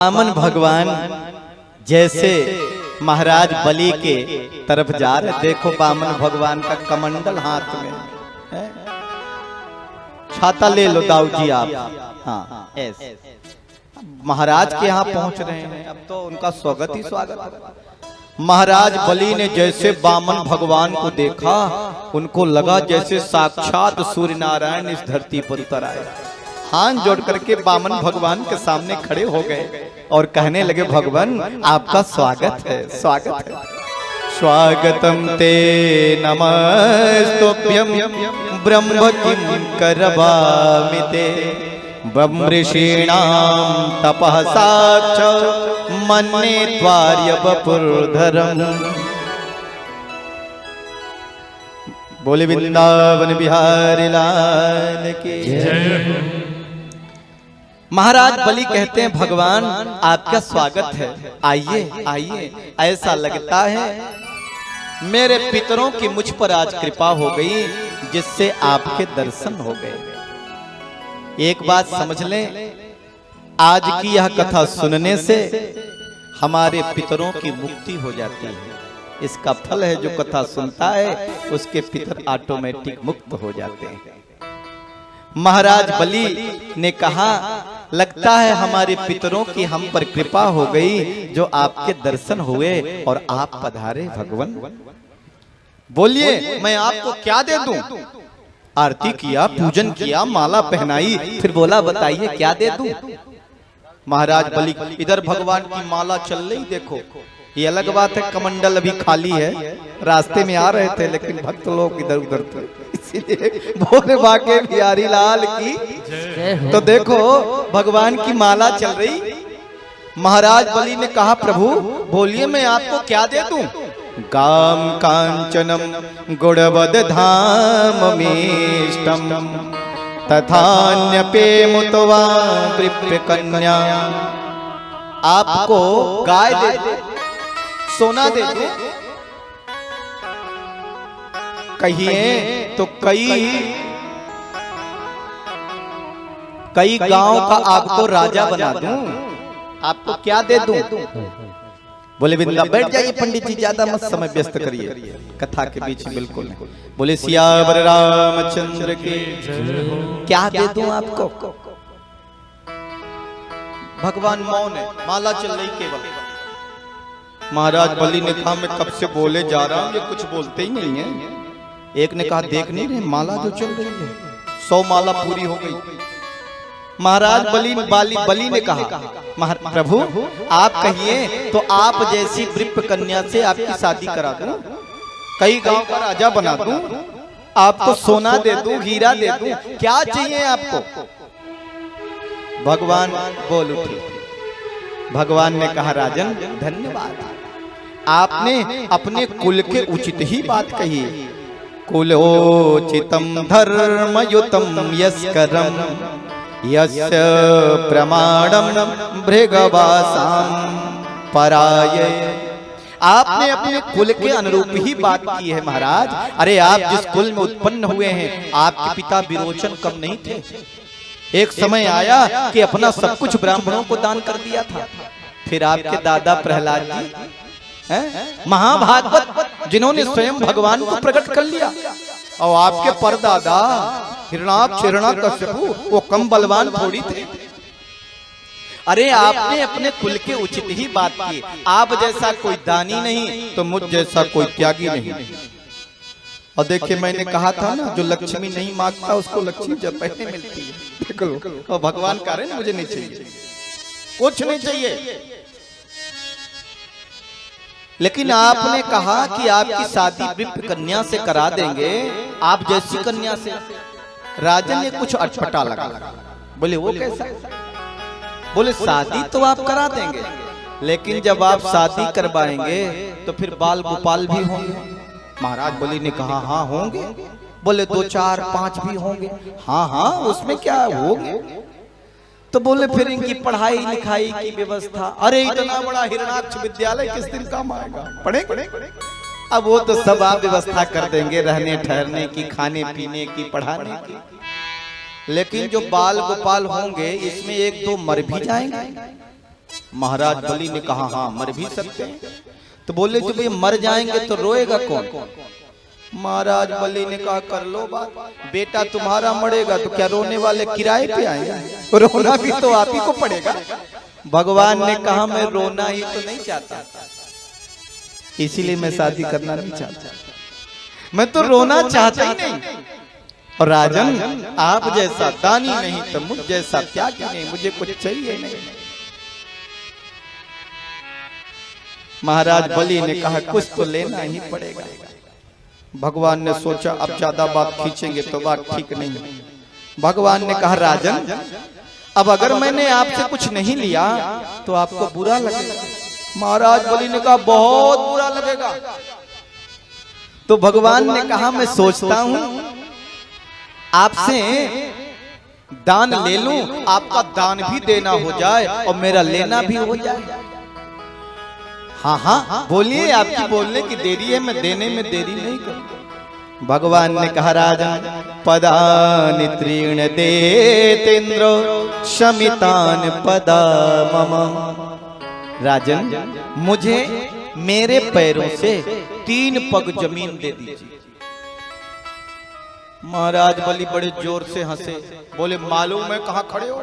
वामन भगवान जैसे महाराज बलि के तरफ जा रहे, देखो वामन भगवान का कमंडल हाथ में है। छाता ले लो दाऊ जी आप। हाँ ऐसे महाराज के यहाँ पहुंच रहे हैं, अब तो उनका स्वागत ही स्वागत। महाराज बलि ने जैसे वामन भगवान को देखा, उनको लगा जैसे साक्षात सूर्य नारायण इस धरती पर उतर आए। हाथ जोड़ करके वामन भगवान के सामने खड़े हो गए और कहने लगे, भगवान आपका स्वागत है, स्वागत है। स्वागतम ते नमस्तुभ्यं ब्रह्म किं करवामि ते ब्रह्मऋषीणां तपः साक्ष मन्ये त्वार्य वपुर्धरम्। बोले वृंदावन बिहारी लाल की जय। महाराज बलि कहते हैं, भगवान आपका स्वागत है, आइए आइए। ऐसा लगता है मेरे पितरों की मुझ पर आज कृपा हो गई, जिससे आपके दर्शन हो गए। एक बात समझ लें, आज की यह कथा सुनने से हमारे पितरों की मुक्ति हो जाती है। इसका फल है, जो कथा सुनता है उसके पितर ऑटोमेटिक मुक्त हो जाते हैं। महाराज बलि ने कहा, लगता है हमारे पितरों की हम पर कृपा हो गई, जो आपके दर्शन हुए और आप पधारे भगवान। बोलिए मैं आपको क्या दे दूं? आरती किया, पूजन किया, माला पहनाई, फिर बोला बताइए क्या दे दूं? महाराज बलि इधर भगवान की माला चल रही, देखो ये अलग बात है, कमंडल अभी खाली है, रास्ते में आ रहे थे लेकिन भक्त लोग इधर उधर थे, इसीलिए बोले बाके बिहारी लाल की। तो देखो भगवान की माला चल रही। महाराज बलि ने कहा, प्रभु बोलिए मैं आपको क्या दे दूं? गाम कांचनम गुड़वद धाममीष्टम तथान्यपे मुतवा वृप्य कन्या। आपको गाय दे दे, सोना दे दे, कहिए तो कई गांव का आपको राजा बना दूं। आपको क्या दे दूं? बोले बिंदा बैठ जाइए पंडित जी, ज्यादा मत समय व्यस्त करिए, कथा के बीच बिल्कुल नहीं। बोले सियावर रामचंद्र के क्या दे दूं आपको? भगवान मौन है, माला चल रही केवल। महाराज बलि ने कहा, मैं कब से बोले जा रहा हूं, ये कुछ बोलते ही नहीं है। एक ने कहा, देख नहीं रहे माला जो चल रही है, 100 माला पूरी हो गई। महाराज बलि ने कहा, प्रभु आप कहिए तो आप जैसी वृप्य कन्या से आपकी शादी करा दूं, कई गांव का राजा बना दूं, आपको सोना दे दूं, हीरा दे दूं, क्या चाहिए आपको? भगवान बोल उठे। भगवान ने कहा, राजन धन्यवाद, आपने अपने कुल के उचित ही बात कही। कुलोचितम धर्मयुतम यस्करम यस्य प्रमाणम भृगवासाम पराये। आपने अपने कुल के अनुरूप ही बात की है महाराज। अरे आप जिस कुल में उत्पन्न हुए हैं, आपके पिता विरोचन कम नहीं थे। एक समय आया कि अपना सब कुछ ब्राह्मणों को दान कर दिया था। फिर आपके दादा प्रहलाद जी महाभागवत, जिन्होंने स्वयं भगवान को प्रकट कर लिया, और आपके परदादा हिरणाक्ष हिरण्यकश्यपु वो कम बलवान थोड़ी थे। अरे आपने अपने कुल के उचित ही बात की। आप जैसा कोई दानी नहीं तो मुझ जैसा कोई त्यागी नहीं। और देखिए मैंने कहा था ना, जो लक्ष्मी नहीं मांगता उसको लक्ष्मी जब पहले मिलती है। देख लो, और भगवान कह रहे हैं मुझे नहीं चाहिए, कुछ नहीं चाहिए। लेकिन आपने कहा कि आपकी शादी वृप्य कन्या से करा देंगे, आप जैसी कन्या से। राजन ने कुछ अटपटा लगा। बोले वो कैसा? बोले शादी तो आप करा देंगे, लेकिन जब आप शादी करवाएंगे तो फिर बाल गोपाल भी होंगे। महाराज बलि ने कहा, हाँ होंगे। बोले 2 4 5 भी होंगे। हाँ हाँ उसमें क्या होंगे। तो बोले फिर इनकी पढ़ाई लिखाई की व्यवस्था। अरे इतना बड़ा हिरणाक्ष विद्यालय किस दिन काम आएगा, पढ़ेंगे। अब वो तो सब आप व्यवस्था कर देंगे, रहने ठहरने की, खाने पीने की, पढ़ाने की। लेकिन जो बाल गोपाल होंगे इसमें एक दो मर भी जाएंगे, महाराज बलि ने कहा हाँ मर भी सकते हैं। तो बोले तो भाई मर जाएंगे तो रोएगा कौन? महाराज बलि ने कहा कर लो बात, बेटा तुम्हारा मरेगा तो क्या रोने वाले किराए पे आएंगे? रोना भी तो आप ही को पड़ेगा। भगवान ने कहा मैं रोना ही तो नहीं चाहता, इसीलिए मैं शादी करना नहीं चाहता, मैं तो रोना चाहता ही नहीं। और राजन आप जैसा दानी नहीं तो मुझ जैसा त्यागी नहीं, मुझे कुछ चाहिए नहीं। महाराज बलि ने कहा कुछ तो लेना ही पड़ेगा। भगवान ने सोचा अब ज्यादा बात खींचेंगे तो बात ठीक नहीं। भगवान ने कहा राजन अब अगर मैंने आपसे कुछ नहीं लिया तो आपको बुरा लगेगा। महाराज बलि ने कहा बहुत बुरा लगेगा। तो भगवान ने कहा मैं सोचता हूं आपसे दान ले लूं, आपका दान भी देना हो जाए और मेरा लेना भी हो जाए। हाँ हाँ बोलिए, आपकी बोलने की देरी है, मैं देने में देरी नहीं करूंगा। भगवान ने कहा राजन पदानि त्रीण देतेन्द्रो शमितान पदा मम। राजन मुझे मेरे पैरों से 3 पग जमीन दे दीजिए। महाराज बलि बड़े जोर से हंसे, बोले मालूम है कहाँ खड़े हो?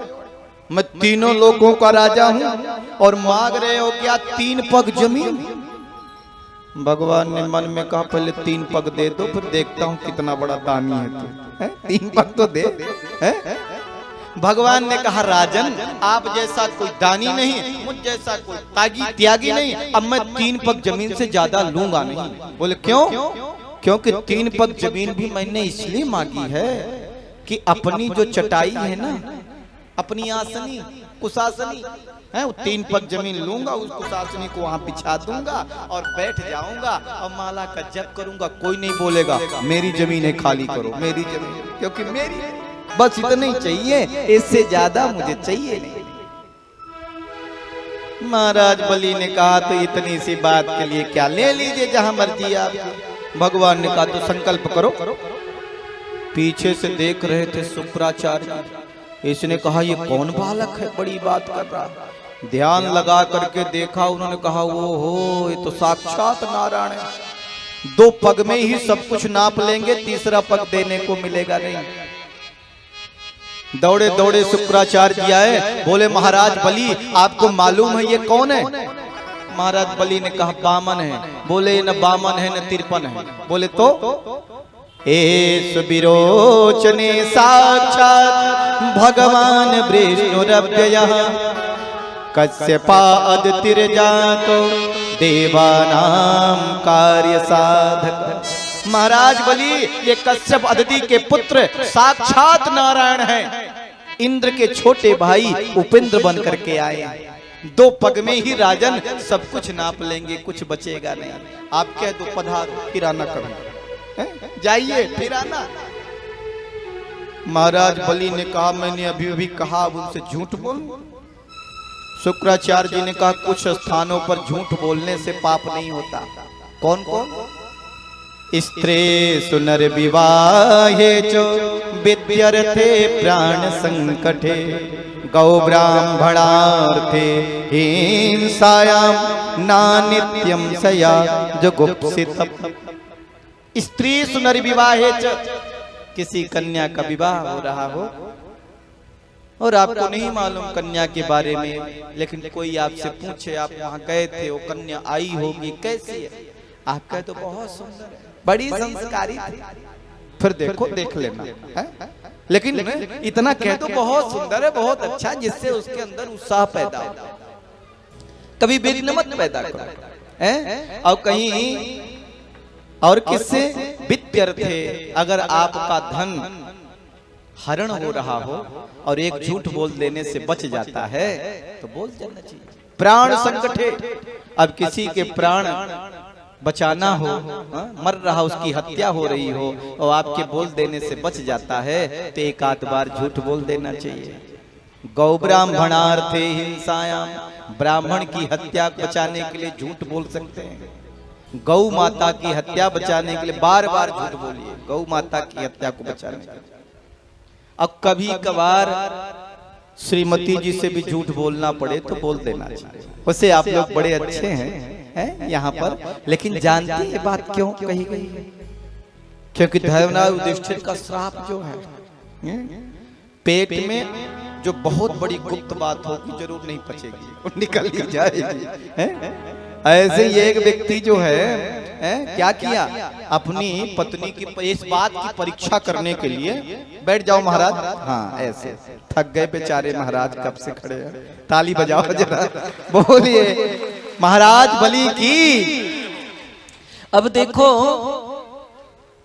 मैं तीनों लोगों का राजा हूं और मांग रहे हो क्या 3 पग जमीन? भगवान ने मन में कहा पहले 3 पग दे दो, फिर देखता हूं कितना बड़ा दानी है तू। 3 पग तो दे। भगवान ने कहा राजन आप जैसा कोई दानी नहीं, मुझ जैसा कोई त्यागी नहीं, अब मैं 3 पग जमीन से ज्यादा लूंगा नहीं। बोले क्यों? क्योंकि 3 पग जमीन भी मैंने इसलिए मांगी है कि अपनी जो चटाई है ना, अपनी आसनी कुशासनी है, 3 पग जमीन लूंगा, उस कुशासनी को वहां बिछा दूंगा और बैठ जाऊंगा और माला का जप करूंगा। कोई नहीं बोलेगा मेरी जमीन है खाली करो, मेरी जमीन, क्योंकि मेरी बस इतना ही चाहिए, इससे ज्यादा मुझे चाहिए नहीं। महाराज बलि ने कहा तो इतनी सी बात के लिए क्या, ले लीजिए जहां मर्जी आप। भगवान ने कहा तो संकल्प करो। पीछे से देख रहे थे शुक्राचार्य, इसने कहा ये कौन बालक है बड़ी बात कर रहा। ध्यान लगा करके देखा, उन्होंने कहा वो हो ये तो साक्षात नारायण है। 2 पग में ही सब कुछ नाप लेंगे, तीसरा पग देने को मिलेगा नहीं। दौड़े दौड़े शुक्राचार्य जी आए, बोले महाराज बलि आपको मालूम है ये कौन है? महाराज बलि ने कहा बामन है। बोले न बामन है न तिरपन है। बोले तो एस विरोचने साक्षात भगवान विष्णुरव्ययः कश्यपादितिर्जातो देवानां कार्य साधक। महाराज बलि ये कश्यप अदिति के पुत्र साक्षात नारायण हैं, इंद्र के छोटे भाई उपेंद्र बन करके आए। 2 पग में ही राजन सब कुछ नाप लेंगे, कुछ बचेगा नहीं। आप कह दो पधारो फिर आना कभी, जाइए फिर आना। महाराज बलि ने कहा मैंने अभी अभी कहा, अब उनसे झूठ बोल। शुक्राचार्य जी ने कहा कुछ स्थानों पर झूठ बोलने से पाप नहीं होता। कौन कौन? स्त्री सुनर विवाहे च विद्यर्थे प्राण संकटे गौ ब्राह्मणार्थे हिंसायां नानित्यं सया जुगुप्सित। स्त्री सुनर विवाहे च, किसी कन्या का विवाह हो रहा हो और आपको नहीं मालूम कन्या के बारे में, लेकिन कोई आपसे पूछे आप वहां गए थे, वो कन्या आई होगी, कैसी है? आप कहे तो बहुत सुंदर है, बड़ी संस्कारी थी। फिर देखो देख लेना है? लेकिन इतना कह दो बहुत सुंदर है, बहुत अच्छा, जिससे उसके अंदर उत्साह पैदा हो। कभी विघ्न मत पैदा करो हैं? और कहीं और किससे वित्त्यर्थे, अगर आपका धन हरण हो रहा हो और एक झूठ बोल देने से बच जाता है तो बोल देना चाहिए। प्राण संकटे, अब किसी के प्राण बचाना हो, मर रहा उसकी हत्या हो रही हो और आपके बोल देने से बच जाता है तो 1 आध बार झूठ बोल देना चाहिए। गौ ब्राह्मणार्थे हिंसायाम, ब्राह्मण की हत्या बचाने के लिए झूठ बोल सकते हैं। गौ माता की हत्या बचाने के लिए बार बार झूठ बोलिए, गौ माता की हत्या को बचाने के लिए। अब कभी कभार श्रीमती जी से भी झूठ बोलना पड़े तो बोल देना चाहिए। वैसे आप लोग बड़े अच्छे हैं यहाँ पर, लेकिन जानते हैं ये बात क्यों कही गई है? क्योंकि धर्मराज युधिष्ठिर का श्राप जो है, पेट में जो बहुत बड़ी गुप्त बात होगी जरूर नहीं पचेगी, वो निकल ही जाएगी। ऐसे ये एक व्यक्ति जो है क्या किया, अपनी पत्नी की इस बात की परीक्षा करने के लिए, बैठ जाओ महाराज, हाँ ऐसे थक गए बेचारे महाराज, कब से खड़े हैं, ताली बजाओ जरा, बोलिए महाराज बलि की। अब देखो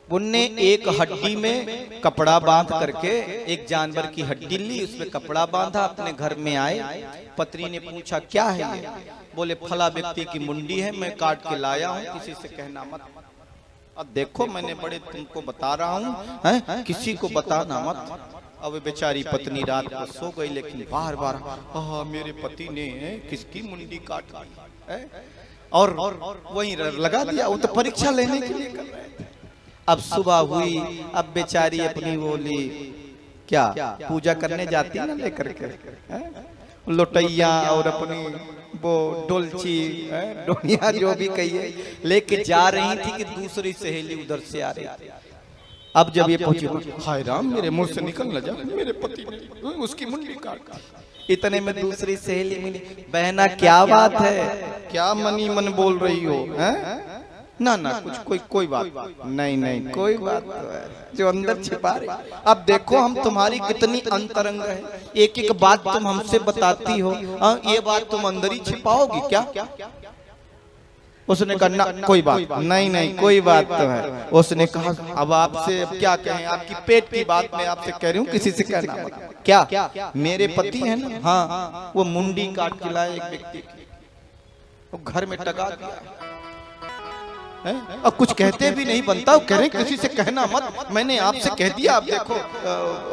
उनने एक हड्डी में कपड़ा बांध करके एक जानवर की हड्डी ली, उसमें कपड़ा बांधा, अपने घर में आए। पत्नी ने पूछा क्या है ये? बोले फला व्यक्ति की मुंडी है, मैं काट के लाया हूँ, किसी से कहना मत। अब देखो मैंने बड़े तुमको बता रहा हूँ, किसी को बताना मत। अब बेचारी पत्नी रात को सो गई, लेकिन बार बार मेरे पति ने किसकी मुंडी काट दी, और वहीं लगा दिया। वो तो परीक्षा लेने के लिए कर रहे थे। अब सुबह हुई, अब बेचारी अपनी बोली क्या पूजा करने जाती है ना लेकर के लोटैया और अपनी वो डोलची डोनिया जो भी कहिए लेके जा रही थी कि दूसरी सहेली उधर से आ रही थी। अब जब ये पहुंची, हाय राम मेरे मुंह से निकल न जाए, मेरे पति ने उसकी मुंडी काट। इतने में दूसरी सहेली मिली, बहना क्या बात है, क्या मनी मन बोल रही हो? ना ना कुछ कोई बात नहीं, कोई बात तो है जो अंदर छिपा रही। अब देखो हम तुम्हारी कितनी अंतरंग है, एक एक बात तुम हमसे बताती हो, ये बात तुम अंदर ही छिपाओगी क्या? उसने कहा ना कोई बात नहीं, कोई बात तो है। उसने कहा अब आपसे क्या कहें, आपकी पेट की बात मैं आपसे कह रही हूँ, किसी से कहना मत। क्या मेरे पति है ना, हाँ वो मुंडी काट के लाए एक व्यक्ति की, वो घर में टका दिया। अब कुछ कहते भी नहीं बनता, कह रहे किसी से कहना मत, मैंने आपसे कह दिया, आप देखो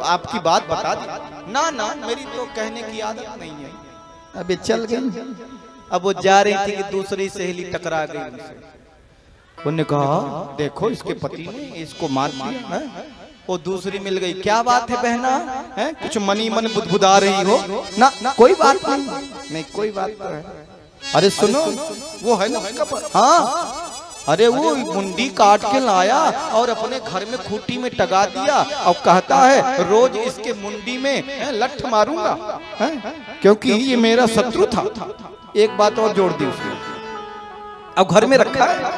आपकी बात बता दी। ना मेरी तो कहने की आदत नहीं है। अबे चल गई। अब वो जा रही थी कि दूसरी सहेली टकरा गई उनसे। उन्होंने कहा देखो इसके पति ने इसको मार दिया है। वो दूसरी मिल गई, क्या बात है बहना, है कुछ मनी मन बुदबुदा रही हो? ना कोई बात नहीं, कोई बात तो है। अरे सुनो वो है ना, हाँ अरे वो मुंडी काट के लाया और अपने घर में खूंटी में टगा दिया, और कहता है रोज इसके मुंडी में लठ मारूंगा, क्योंकि ये मेरा शत्रु था। एक बात और जोड़ दी उसने, अब घर में रखा है।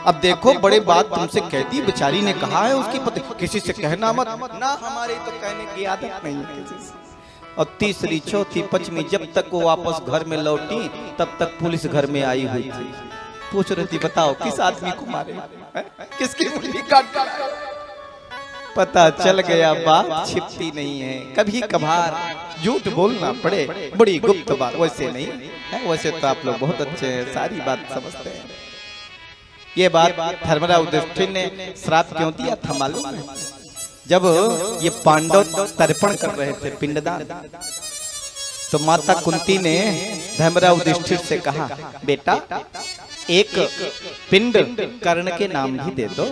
अब देखो बड़े बात तुमसे कहती, बेचारी ने कहा है उसकी पति किसी से कहना मत, ना हमारे तो कहने की आदत नहीं है किसी से। और तीसरी चौथी पांचवी जब तक वो वापस घर में लौटी तब तक पुलिस घर में आई हुई थी। पूछ रही थी बताओ किस आदमी को मारे, किसकी मुंडी काट। पता चल गया बात छिपती नहीं है, कभी कभार झूठ बोलना पड़े, बड़ी गुप्त बात। वैसे नहीं है, वैसे तो आप लोग बहुत अच्छे हैं, सारी बात समझते हैं। ये बात धर्मराज युधिष्ठिर ने श्राप क्यों दिया था मालूम है? जब ये पांडव तर्पण कर रहे थे पिंडदान, तो माता कुंती ने धर्मराज युधिष्ठिर से कहा बेटा एक पिंड कर्ण के नाम भी दे दो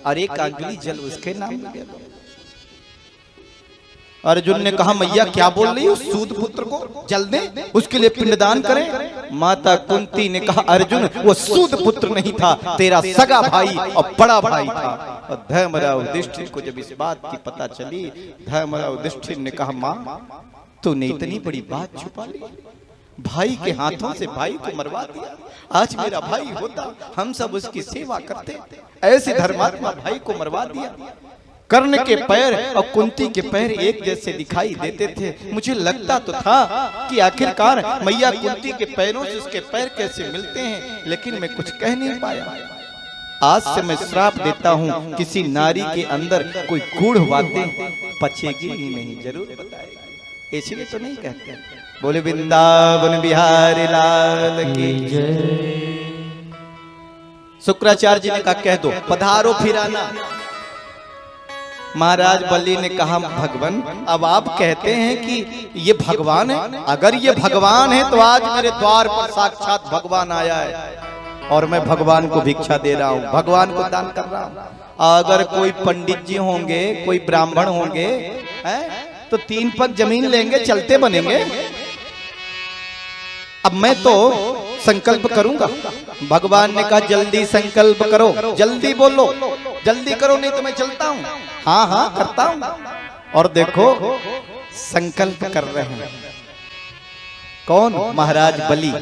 और एक अंजलि जल उसके नाम भी दे दो। अर्जुन ने कहा मैया क्या बोल रही हो, सूद पुत्र को जल दे, उसके लिए पिंडदान करें? माता कुंती ने कहा अर्जुन वो सूद पुत्र नहीं था, तेरा सगा भाई और बड़ा भाई था। और धर्मराज युधिष्ठिर को जब इस बात की पता चली, धर्मराज युधिष्ठिर ने कहा माँ तूने इतनी बड़ी बात छुपा ली, भाई के हाथों से भाई को मरवा दिया। आज मेरा भाई होता हम सब उसकी सेवा करते, ऐसे धर्मात्मा भाई को मरवा दिया। कर्ण के पैर और कुंती के पैर एक जैसे दिखाई देते थे, मुझे लगता तो था कि आखिरकार मैया कुंती के पैरों से उसके पैर कैसे मिलते हैं, लेकिन मैं कुछ कह नहीं पाया। आज से मैं श्राप देता हूँ किसी नारी के अंदर कोई गूढ़ बातें पचेगी ही नहीं, जरूर बताएगी। इसलिए तो नहीं कहते। बोले वृंदावन बिहारी लाल की जय। शुक्राचार्य जी ने कहा कह दो पधारो फिराना। महाराज बलि ने कहा भगवान अब आप कहते हैं कि ये भगवान है, अगर ये भगवान है तो आज मेरे द्वार पर साक्षात भगवान आया है और मैं भगवान को भिक्षा दे रहा हूँ, भगवान को दान कर रहा हूँ। अगर कोई पंडित जी होंगे, कोई ब्राह्मण होंगे तो 3 पग जमीन लेंगे, चलते बनेंगे। अब मैं तो संकल्प करूंगा। भगवान ने कहा जल्दी संकल्प करो, जल्दी बोलो, जल्दी करो, नहीं तो मैं चलता हूं। हाँ हाँ करता हूं। और देखो संकल्प कर रहे हैं कौन? महाराज बलि।